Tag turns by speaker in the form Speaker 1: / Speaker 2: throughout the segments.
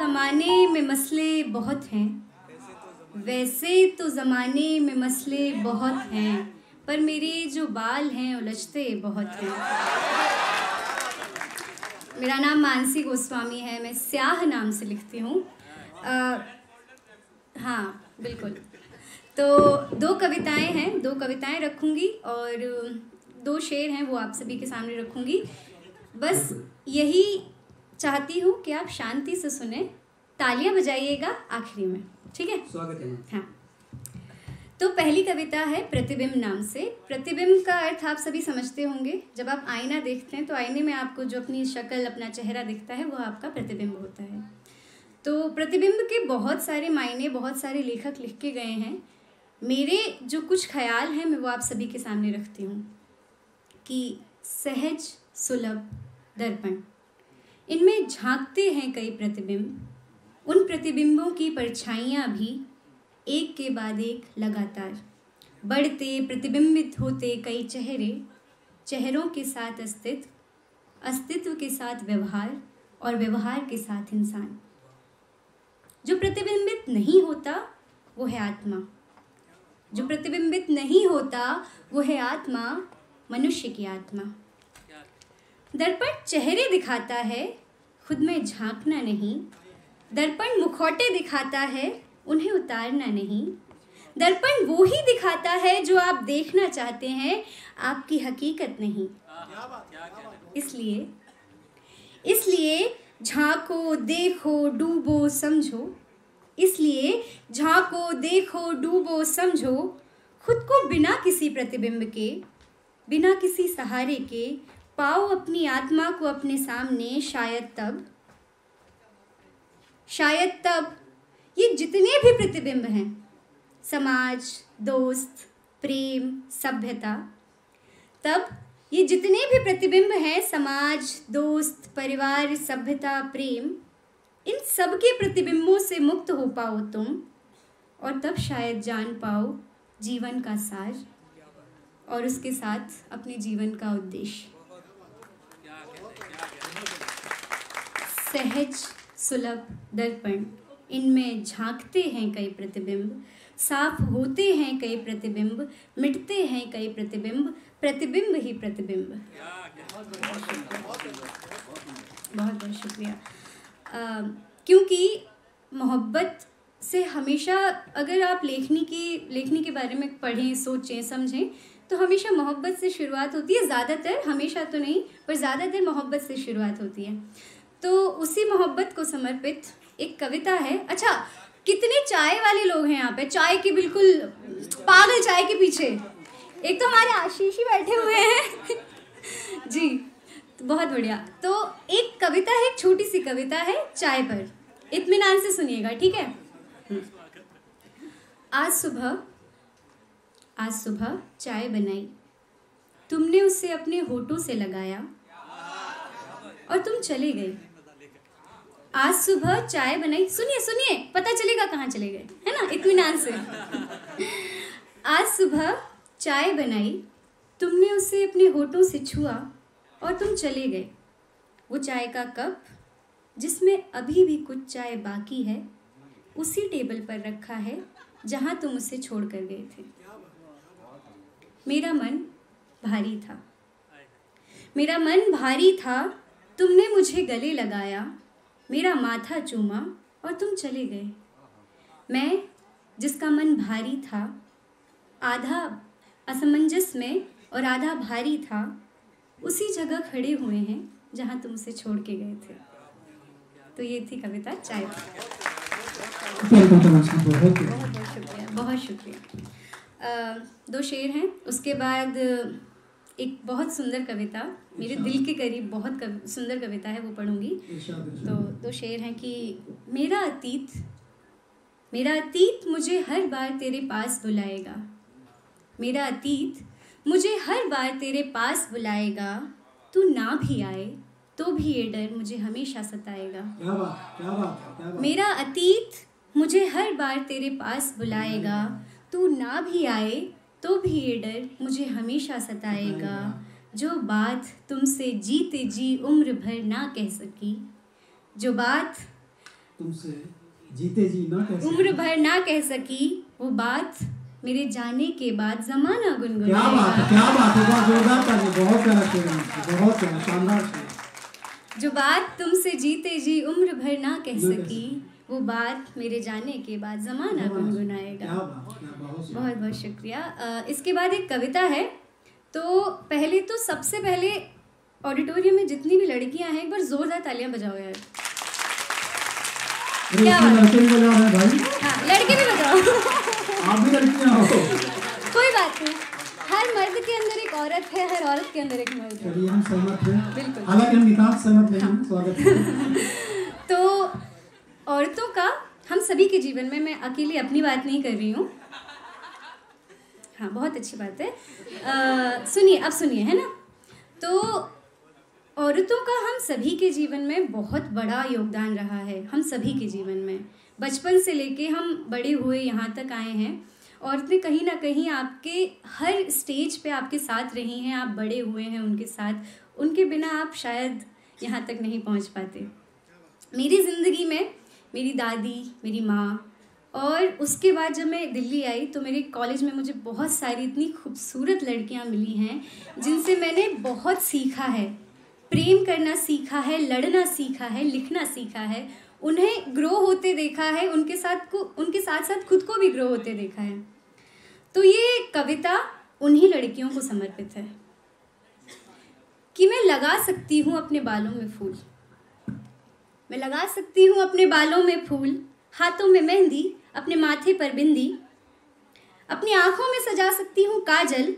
Speaker 1: ज़माने में मसले बहुत हैं, वैसे तो ज़माने में मसले बहुत हैं, पर मेरे जो बाल हैं उलझते बहुत हैं। मेरा नाम मानसी गोस्वामी है, मैं स्याह नाम से लिखती हूँ। हाँ बिल्कुल। तो दो कविताएं रखूँगी और दो शेर हैं वो आप सभी के सामने रखूँगी। बस यही चाहती हूँ कि आप शांति से सुने, तालियां बजाइएगा आखिरी में, ठीक है?
Speaker 2: स्वागत है।
Speaker 1: हाँ, तो पहली कविता है प्रतिबिंब नाम से। प्रतिबिंब का अर्थ आप सभी समझते होंगे। जब आप आईना देखते हैं तो आईने में आपको जो अपनी शक्ल, अपना चेहरा दिखता है वो आपका प्रतिबिंब होता है। तो प्रतिबिंब के बहुत सारे मायने, बहुत सारे लेखक लिख के गए हैं। मेरे जो कुछ ख्याल हैं मैं वो आप सभी के सामने रखती हूँ कि सहज सुलभ दर्पण, इनमें झांकते हैं कई प्रतिबिंब। उन प्रतिबिंबों की परछाइयाँ भी एक के बाद एक लगातार बढ़ते, प्रतिबिंबित होते कई चेहरे, चेहरों के साथ अस्तित्व, अस्तित्व के साथ व्यवहार और व्यवहार के साथ इंसान। जो प्रतिबिंबित नहीं होता वो है आत्मा। जो प्रतिबिंबित नहीं होता वो है आत्मा, मनुष्य की आत्मा। दर्पण चेहरे दिखाता है, खुद में झांकना नहीं। दर्पण मुखौटे दिखाता है, उन्हें उतारना नहीं। दर्पण वो ही दिखाता है जो आप देखना चाहते हैं, आपकी हकीकत नहीं। इसलिए झांको, देखो, डूबो, समझो। इसलिए झांको, देखो, डूबो, समझो। खुद को बिना किसी प्रतिबिंब के, बिना किसी सहारे के पाओ अपनी आत्मा को अपने सामने। शायद तब ये जितने भी प्रतिबिंब हैं, समाज, दोस्त, प्रेम, सभ्यता, तब ये जितने भी प्रतिबिंब हैं, समाज, दोस्त, परिवार, सभ्यता, प्रेम, इन सब के प्रतिबिंबों से मुक्त हो पाओ तुम, और तब शायद जान पाओ जीवन का सार और उसके साथ अपने जीवन का उद्देश्य। सहज सुलभ दर्पण, इनमें झांकते हैं कई प्रतिबिंब, साफ होते हैं कई प्रतिबिंब, मिटते हैं कई प्रतिबिंब, प्रतिबिंब ही प्रतिबिंब। बहुत बहुत शुक्रिया। क्योंकि मोहब्बत से हमेशा, अगर आप लेखनी के बारे में पढ़ें, सोचें, समझें, तो हमेशा मोहब्बत से शुरुआत होती है। ज़्यादातर, हमेशा तो नहीं, पर ज़्यादातर मोहब्बत से शुरुआत होती है। तो उसी मोहब्बत को समर्पित एक कविता है। अच्छा, कितने चाय वाले लोग हैं यहाँ पे, चाय के बिल्कुल पागल चाय के पीछे। एक तो हमारे आशीष ही बैठे हुए हैं जी, तो बहुत बढ़िया। तो एक कविता है, एक छोटी सी कविता है चाय पर, इत्मीनान से सुनिएगा, ठीक है? आज सुबह चाय बनाई, तुमने उसे अपने होठों से लगाया और तुम चले गए। आज सुबह चाय बनाई, सुनिए, पता चलेगा कहाँ चले गए, है ना, इत्मीनान से। आज सुबह चाय बनाई, तुमने उसे अपने होठों से छुआ और तुम चले गए। वो चाय का कप जिसमें अभी भी कुछ चाय बाकी है, उसी टेबल पर रखा है जहाँ तुम उसे छोड़ कर गए थे। मेरा मन भारी था, तुमने मुझे गले लगाया, मेरा माथा चूमा और तुम चले गए। मैं, जिसका मन भारी था, आधा असमंजस में और आधा भारी था, उसी जगह खड़े हुए हैं जहाँ तुम उसे छोड़ के गए थे। तो ये थी कविता चाय। बहुत शुक्रिया। दो शेर हैं, उसके बाद एक बहुत सुंदर कविता, मेरे दिल के करीब बहुत सुंदर कविता है, वो पढ़ूंगी। तो दो शेर हैं कि मेरा अतीत मुझे हर बार तेरे पास बुलाएगा। मेरा अतीत मुझे हर बार तेरे पास बुलाएगा। तू ना भी आए तो भी ये डर मुझे हमेशा सताएगा।
Speaker 2: क्या बात।
Speaker 1: मेरा अतीत मुझे हर बार तेरे पास बुलाएगा। तू ना भी आए तो भी ये डर मुझे हमेशा सताएगा। जो बात तुमसे जीते जी उम्र भर ना कह सकी, जो बात
Speaker 2: तुमसे जीते जी ना कह
Speaker 1: उम्र
Speaker 2: सकी।
Speaker 1: भर ना कह सकी वो बात, मेरे जाने के बाद जमाना
Speaker 2: क्या बात है,
Speaker 1: गुनगुनाएगा।
Speaker 2: क्या बात है, बहुत जोरदार ताली, बहुत प्यारा शेर है आपका, बहुत प्यारा, शानदार शेर।
Speaker 1: जो बात तुमसे जीते जी उम्र भर ना कह
Speaker 2: ना कह
Speaker 1: सकी वो बात मेरे जाने के बाद जमाना
Speaker 2: क्या
Speaker 1: गुनगुनाएगा।
Speaker 2: बात, क्या बहुत
Speaker 1: बहुत बहुत शुक्रिया। इसके बाद एक कविता है। तो पहले तो सबसे पहले ऑडिटोरियम में जितनी भी लड़कियां हैं एक बार जोरदार तालियां बजाओ यार।
Speaker 2: अरे
Speaker 1: क्या
Speaker 2: इसमें
Speaker 1: बात
Speaker 2: लड़के भी बजा रहे हैं भाई,
Speaker 1: हाँ, लड़के भी बजाओ।
Speaker 2: आप भी लड़कियां हो।
Speaker 1: कोई बात नहीं, हर मर्द के अंदर एक औरत है, हर औरत के अंदर एक मर्द है।
Speaker 2: चलिए हम सहमत हैं,
Speaker 1: बिल्कुल।
Speaker 2: हालांकि हम नितांत सहमत नहीं हैं, स्वागत है।
Speaker 1: तो औरतों का हम सभी के जीवन में, मैं अकेली अपनी बात नहीं कर रही हूँ, हाँ बहुत अच्छी बात है, सुनिए, अब सुनिए, है ना। तो औरतों का हम सभी के जीवन में बहुत बड़ा योगदान रहा है, हम सभी के जीवन में। बचपन से लेके हम बड़े हुए यहाँ तक आए हैं, औरतें कहीं ना कहीं आपके हर स्टेज पे आपके साथ रही हैं, आप बड़े हुए हैं उनके साथ, उनके बिना आप शायद यहाँ तक नहीं पहुँच पाते। मेरी ज़िंदगी में मेरी दादी, मेरी माँ, और उसके बाद जब मैं दिल्ली आई तो मेरे कॉलेज में मुझे बहुत सारी इतनी खूबसूरत लड़कियाँ मिली हैं जिनसे मैंने बहुत सीखा है, प्रेम करना सीखा है, लड़ना सीखा है, लिखना सीखा है, उन्हें ग्रो होते देखा है, उनके साथ साथ खुद को भी ग्रो होते देखा है। तो ये कविता उन्हीं लड़कियों को समर्पित है कि मैं लगा सकती हूँ अपने बालों में फूल, मैं लगा सकती हूँ अपने बालों में फूल, हाथों में मेहंदी, अपने माथे पर बिंदी, अपनी आँखों में सजा सकती हूँ काजल,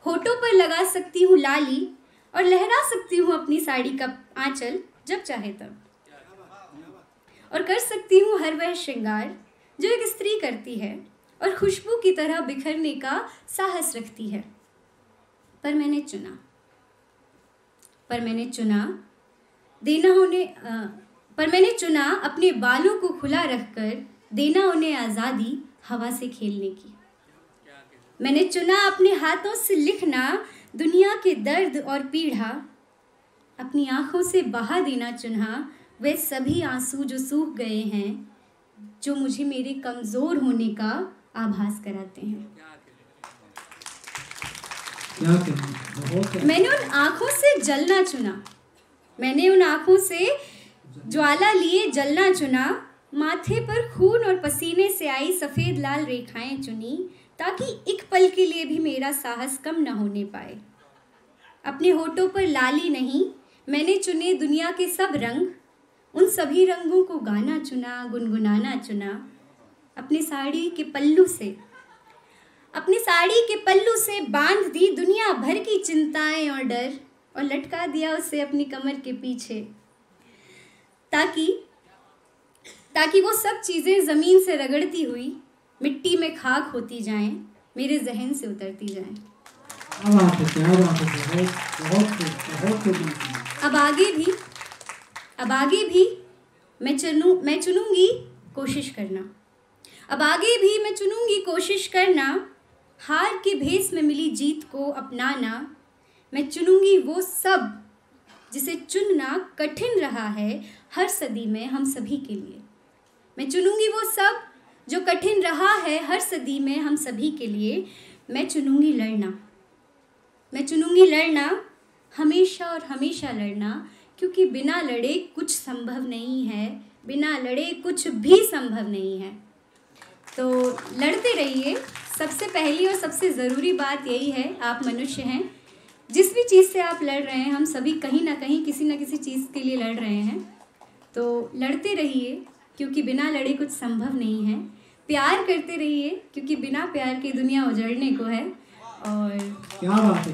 Speaker 1: होठों पर लगा सकती हूँ लाली, और लहरा सकती हूँ अपनी साड़ी का आंचल जब चाहे तब, और कर सकती हूँ हर वह श्रृंगार जो एक स्त्री करती है और खुशबू की तरह बिखरने का साहस रखती है। पर मैंने चुना अपने बालों को खुला रखकर देना उन्हें आज़ादी हवा से खेलने की। मैंने चुना अपने हाथों से लिखना दुनिया के दर्द और पीड़ा, अपनी आँखों से बहा देना चुना वे सभी आंसू जो सूख गए हैं, जो मुझे मेरे कमज़ोर होने का आभास कराते हैं।
Speaker 2: क्या कहना, बहुत प्यारा।
Speaker 1: मैंने उन आँखों से जलना चुना, मैंने उन आँखों से ज्वाला लिए जलना चुना, माथे पर खून और पसीने से आई सफ़ेद लाल रेखाएं चुनी, ताकि एक पल के लिए भी मेरा साहस कम न होने पाए। अपने होठों पर लाली नहीं, मैंने चुने दुनिया के सब रंग, उन सभी रंगों को गाना चुना, गुनगुनाना चुना। अपनी साड़ी के पल्लू से बांध दी दुनिया भर की चिंताएं और डर, और लटका दिया उसे अपनी कमर के पीछे, ताकि वो सब चीज़ें ज़मीन से रगड़ती हुई मिट्टी में खाक होती जाएं, मेरे जहन से उतरती जाएं।
Speaker 2: क्या बात है, क्या बात है, बहुत खूब।
Speaker 1: अब आगे भी मैं चुनूंगी कोशिश करना, अब आगे भी मैं चुनूंगी कोशिश करना, हार के भेस में मिली जीत को अपनाना। मैं चुनूंगी वो सब जिसे चुनना कठिन रहा है हर सदी में हम सभी के लिए। मैं चुनूंगी वो सब जो कठिन रहा है हर सदी में हम सभी के लिए। मैं चुनूंगी लड़ना, हमेशा और हमेशा लड़ना, क्योंकि बिना लड़े कुछ संभव नहीं है, बिना लड़े कुछ भी संभव नहीं है। तो लड़ते रहिए। सबसे पहली और सबसे ज़रूरी बात यही है, आप मनुष्य हैं, जिस भी चीज़ से आप लड़ रहे हैं, हम सभी कहीं ना कहीं किसी न किसी चीज़ के लिए लड़ रहे हैं। तो लड़ते रहिए, क्योंकि बिना लड़े कुछ संभव नहीं है। प्यार करते रहिए, क्योंकि बिना प्यार के दुनिया उजड़ने को है। और
Speaker 2: क्या बात है,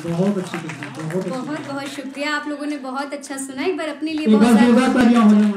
Speaker 2: बहुत अच्छी कविता, बहुत
Speaker 1: बहुत शुक्रिया, आप लोगों ने बहुत अच्छा सुना। एक बार अपने लिए
Speaker 2: एक बार
Speaker 1: बहुत
Speaker 2: जोरदार तालियां हो जाए।